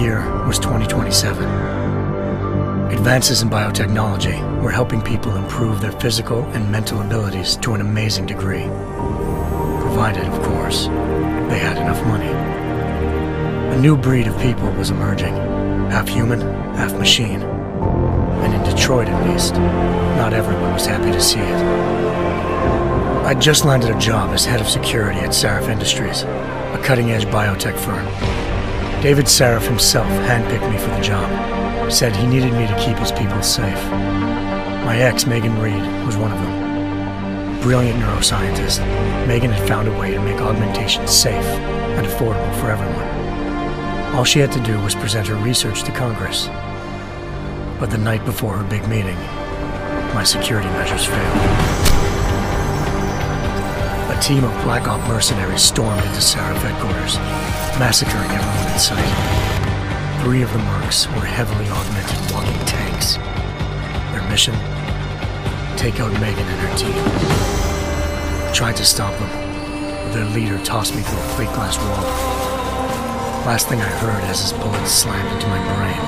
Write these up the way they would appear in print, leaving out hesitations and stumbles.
year was 2027. Advances in biotechnology were helping people improve their physical and mental abilities to an amazing degree. Provided, of course, they had enough money. A new breed of people was emerging, half human, half machine. And in Detroit, at least, not everyone was happy to see it. I'd just landed a job as head of security at SHAREfactory, a cutting-edge biotech firm. David Saref himself handpicked me for the job, said he needed me to keep his people safe. My ex, Megan Reed, was one of them. Brilliant neuroscientist, Megan had found a way to make augmentation safe and affordable for everyone. All she had to do was present her research to Congress. But the night before her big meeting, my security measures failed. A team of Black Op mercenaries stormed into Saref headquarters, massacring everyone in sight. 3 of the mercs were heavily augmented walking tanks. Their mission? Take out Megan and her team. I tried to stop them, but their leader tossed me through a plate glass wall. Last thing I heard as his bullets slammed into my brain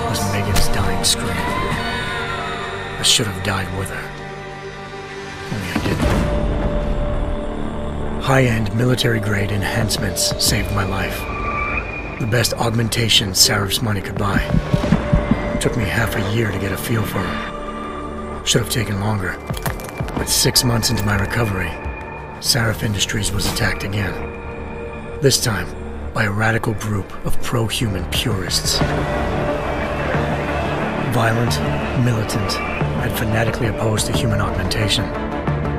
was Megan's dying scream. I should have died with her. Only I didn't. High-end military-grade enhancements saved my life. The best augmentation Saref's money could buy. It took me half a year to get a feel for her. Should have taken longer. But 6 months into my recovery, Saref Industries was attacked again. This time, by a radical group of pro-human purists. Violent, militant, and fanatically opposed to human augmentation.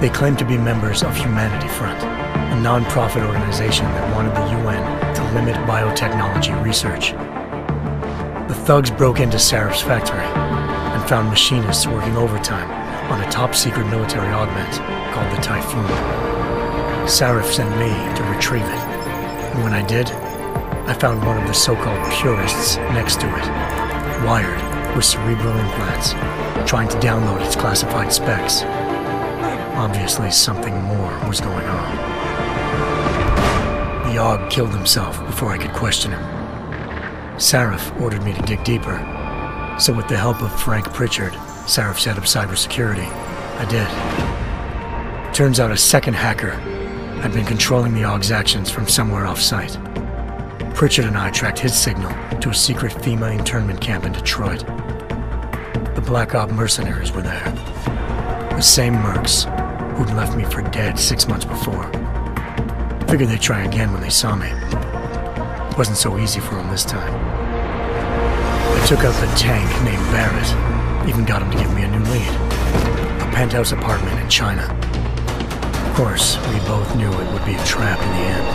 They claimed to be members of Humanity Front, a non-profit organization that wanted the UN to limit biotechnology research. The thugs broke into Saref's factory and found machinists working overtime on a top-secret military augment called the Typhoon. Saref sent me to retrieve it, and when I did, I found one of the so-called purists next to it, wired with cerebral implants, trying to download its classified specs. Obviously, something more was going on. The AUG killed himself before I could question him. Saref ordered me to dig deeper, so with the help of Frank Pritchard, Saref's head of cybersecurity, I did. Turns out a second hacker had been controlling the AUG's actions from somewhere off-site. Pritchard and I tracked his signal to a secret FEMA internment camp in Detroit. The Black Op mercenaries were there. The same mercs who'd left me for dead 6 months before. Figured they'd try again when they saw me. It wasn't so easy for them this time. I took out the tank named Barrett, even got him to give me a new lead. A penthouse apartment in China. Of course, we both knew it would be a trap in the end.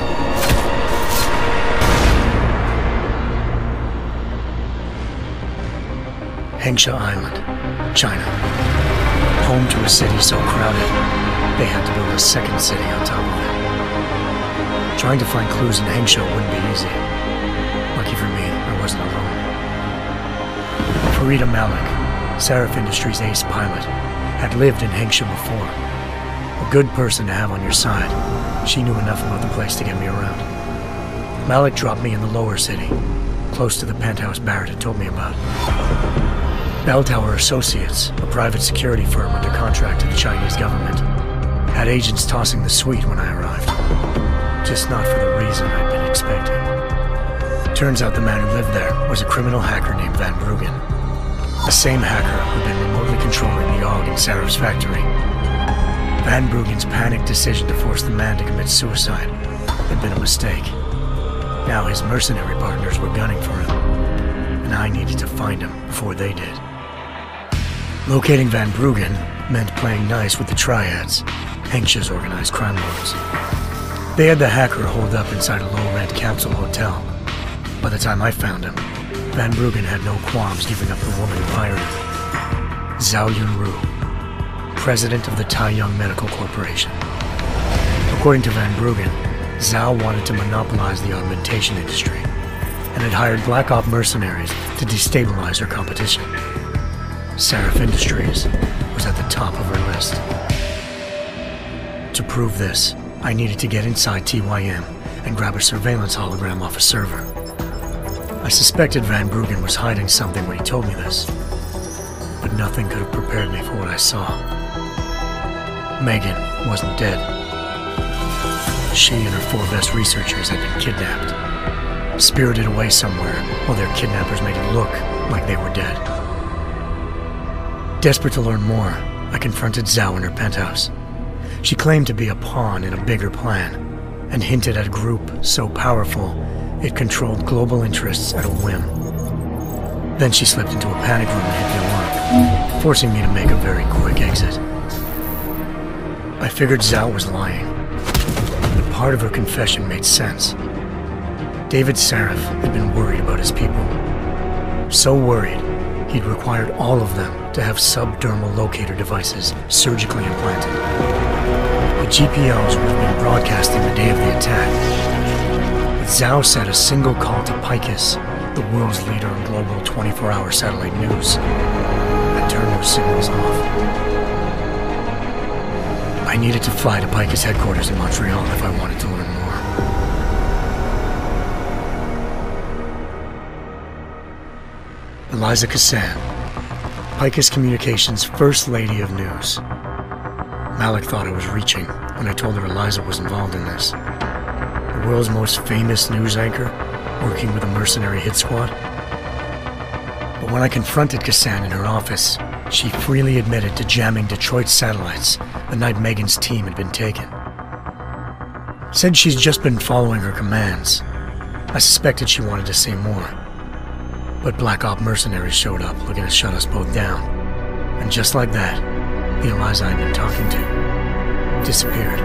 Hengsha Island, China. Home to a city so crowded, they had to build a second city on top of it. Trying to find clues in Hengsha wouldn't be easy. Lucky for me, I wasn't alone. Farida Malik, Saref Industries' ace pilot, had lived in Hengsha before. A good person to have on your side. She knew enough about the place to get me around. Malik dropped me in the lower city, close to the penthouse Barrett had told me about. Bell Tower Associates, a private security firm under contract to the Chinese government, had agents tossing the suite when I arrived. Just not for the reason I'd been expecting. Turns out the man who lived there was a criminal hacker named Van Bruggen. The same hacker who'd been remotely controlling the AUG in Saref's factory. Van Bruggen's panicked decision to force the man to commit suicide had been a mistake. Now his mercenary partners were gunning for him, and I needed to find him before they did. Locating Van Bruggen meant playing nice with the Triads, Hengsha's organized crime lords. They had the hacker holed up inside a low-rent capsule hotel. By the time I found him, Van Bruggen had no qualms giving up the woman who hired him. Zhao Yunru, president of the Taiyang Medical Corporation. According to Van Bruggen, Zhao wanted to monopolize the augmentation industry and had hired Black Op mercenaries to destabilize her competition. Saref Industries was at the top of her list. To prove this, I needed to get inside TYM and grab a surveillance hologram off a server. I suspected Van Bruggen was hiding something when he told me this, but nothing could have prepared me for what I saw. Megan wasn't dead. She and her 4 best researchers had been kidnapped, spirited away somewhere while their kidnappers made it look like they were dead. Desperate to learn more, I confronted Zhao in her penthouse. She claimed to be a pawn in a bigger plan, and hinted at a group so powerful it controlled global interests at a whim. Then she slipped into a panic room and hit the alarm, forcing me to make a very quick exit. I figured Zhao was lying, but part of her confession made sense. David Saref had been worried about his people. So worried, he'd required all of them to have subdermal locator devices surgically implanted. The GPLs would have been broadcasting the day of the attack. But Zhao said a single call to Picus, the world's leader in global 24-hour satellite news, had turned those signals off. I needed to fly to Picus headquarters in Montreal if I wanted to learn more. Eliza Cassan, Picus Communications' First Lady of News. Malik thought I was reaching when I told her Eliza was involved in this. The world's most famous news anchor, working with a mercenary hit squad. But when I confronted Cassan in her office, she freely admitted to jamming Detroit's satellites the night Megan's team had been taken. Said she's just been following her commands. I suspected she wanted to say more. But Black Op mercenaries showed up looking to shut us both down. And just like that, the Eliza I'd been talking to disappeared.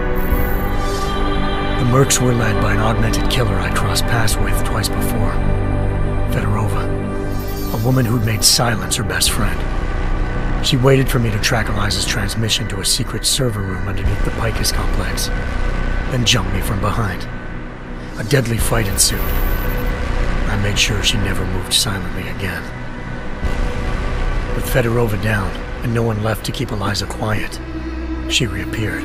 The Mercs were led by an augmented killer I crossed paths with twice before, Fedorova, a woman who'd made silence her best friend. She waited for me to track Eliza's transmission to a secret server room underneath the Picus complex, then jumped me from behind. A deadly fight ensued. I made sure she never moved silently again. With Fedorova down, and no one left to keep Eliza quiet, she reappeared.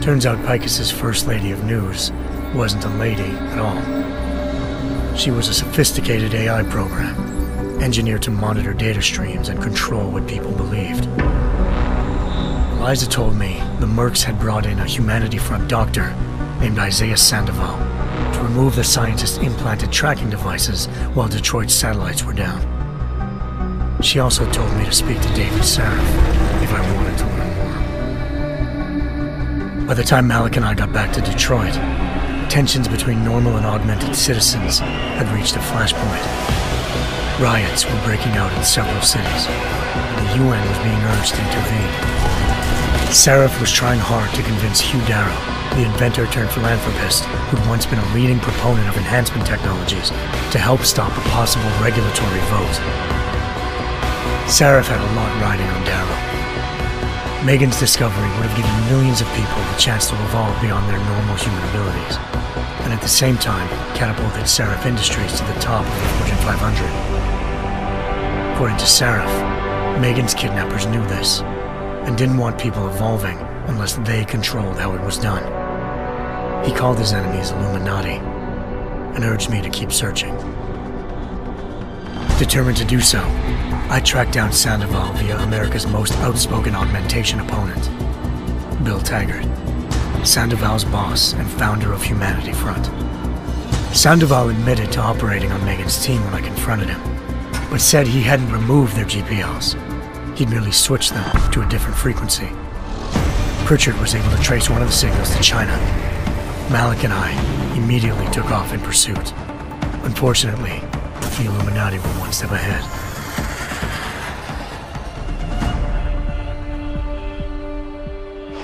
Turns out Picus's First Lady of News wasn't a lady at all. She was a sophisticated AI program, engineered to monitor data streams and control what people believed. Eliza told me the Mercs had brought in a Humanity Front doctor named Isaiah Sandoval to remove the scientist's implanted tracking devices while Detroit's satellites were down. She also told me to speak to David Saref if I wanted to learn more. By the time Malik and I got back to Detroit, tensions between normal and augmented citizens had reached a flashpoint. Riots were breaking out in several cities, and the UN was being urged to intervene. Saref was trying hard to convince Hugh Darrow, the inventor-turned-philanthropist who'd once been a leading proponent of enhancement technologies, to help stop a possible regulatory vote. Saref had a lot riding on Darrow. Megan's discovery would have given millions of people the chance to evolve beyond their normal human abilities, and at the same time catapulted Saref Industries to the top of the Fortune 500. According to Saref, Megan's kidnappers knew this, and didn't want people evolving unless they controlled how it was done. He called his enemies Illuminati, and urged me to keep searching. Determined to do so, I tracked down Sandoval via America's most outspoken augmentation opponent, Bill Taggart, Sandoval's boss and founder of Humanity Front. Sandoval admitted to operating on Megan's team when I confronted him, but said he hadn't removed their GPLs. He'd merely switched them to a different frequency. Pritchard was able to trace one of the signals to China. Malik and I immediately took off in pursuit. Unfortunately, the Illuminati were one step ahead.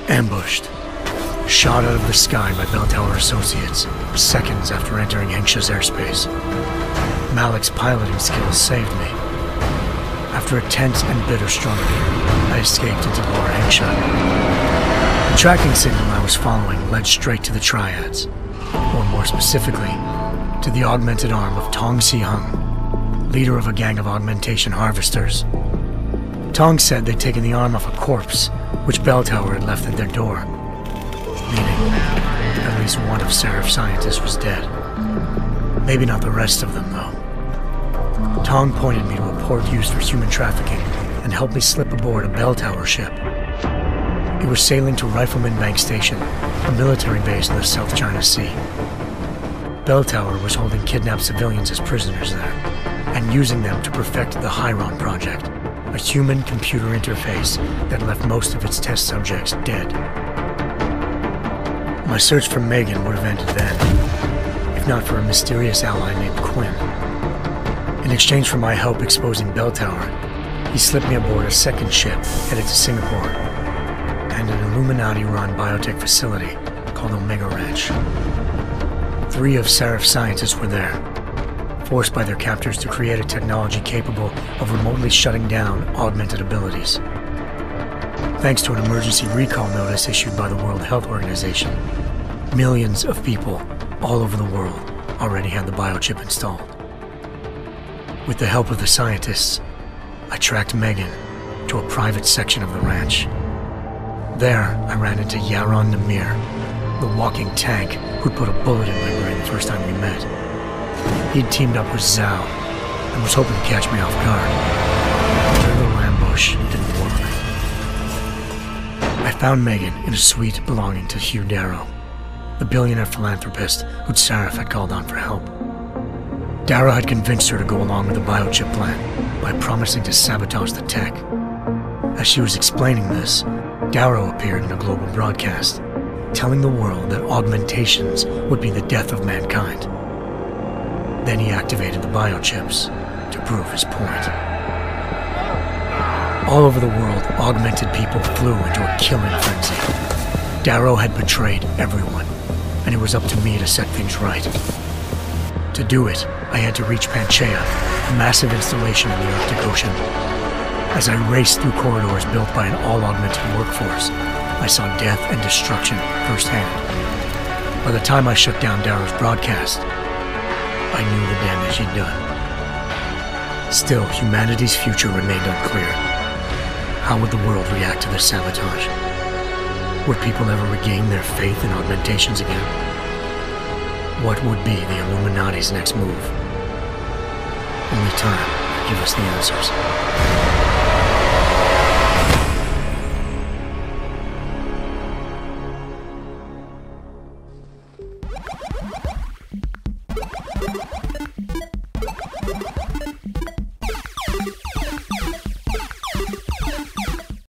Ambushed. Shot out of the sky by Bell Tower Associates, seconds after entering Hengsha's airspace. Malik's piloting skills saved me. After a tense and bitter struggle, I escaped into Lower Hengsha. The tracking signal I was following led straight to the Triads, or more specifically, to the augmented arm of Tong Si-hung, leader of a gang of augmentation harvesters. Tong said they'd taken the arm off a corpse, which Bell Tower had left at their door, meaning at least one of Saref's scientists was dead. Maybe not the rest of them, though. Tong pointed me to a port used for human trafficking and helped me slip aboard a bell tower ship. It was sailing to Rifleman Bank Station, a military base in the South China Sea. Bell Tower was holding kidnapped civilians as prisoners there, and using them to perfect the Hyron Project, a human-computer interface that left most of its test subjects dead. My search for Megan would have ended then, if not for a mysterious ally named Quinn. In exchange for my help exposing Bell Tower, he slipped me aboard a second ship headed to Singapore and an Illuminati-run biotech facility called Omega Ranch. 3 of SHAREf's scientists were there, forced by their captors to create a technology capable of remotely shutting down augmented abilities. Thanks to an emergency recall notice issued by the World Health Organization, millions of people all over the world already had the biochip installed. With the help of the scientists, I tracked Megan to a private section of the ranch. There, I ran into Yaron Namir, the walking tank who'd put a bullet in my brain the first time we met. He'd teamed up with Zhao and was hoping to catch me off guard. Their little ambush didn't work. I found Megan in a suite belonging to Hugh Darrow, the billionaire philanthropist who'd SHAREf had called on for help. Darrow had convinced her to go along with the biochip plan by promising to sabotage the tech. As she was explaining this, Darrow appeared in a global broadcast, telling the world that augmentations would be the death of mankind. Then he activated the biochips to prove his point. All over the world, augmented people flew into a killing frenzy. Darrow had betrayed everyone, and it was up to me to set things right. To do it, I had to reach Panchaea, a massive installation in the Arctic Ocean. As I raced through corridors built by an all-augmented workforce, I saw death and destruction firsthand. By the time I shut down Darrow's broadcast, I knew the damage he'd done. Still, humanity's future remained unclear. How would the world react to this sabotage? Would people ever regain their faith in augmentations again? What would be the Illuminati's next move? Only time could give us the answers.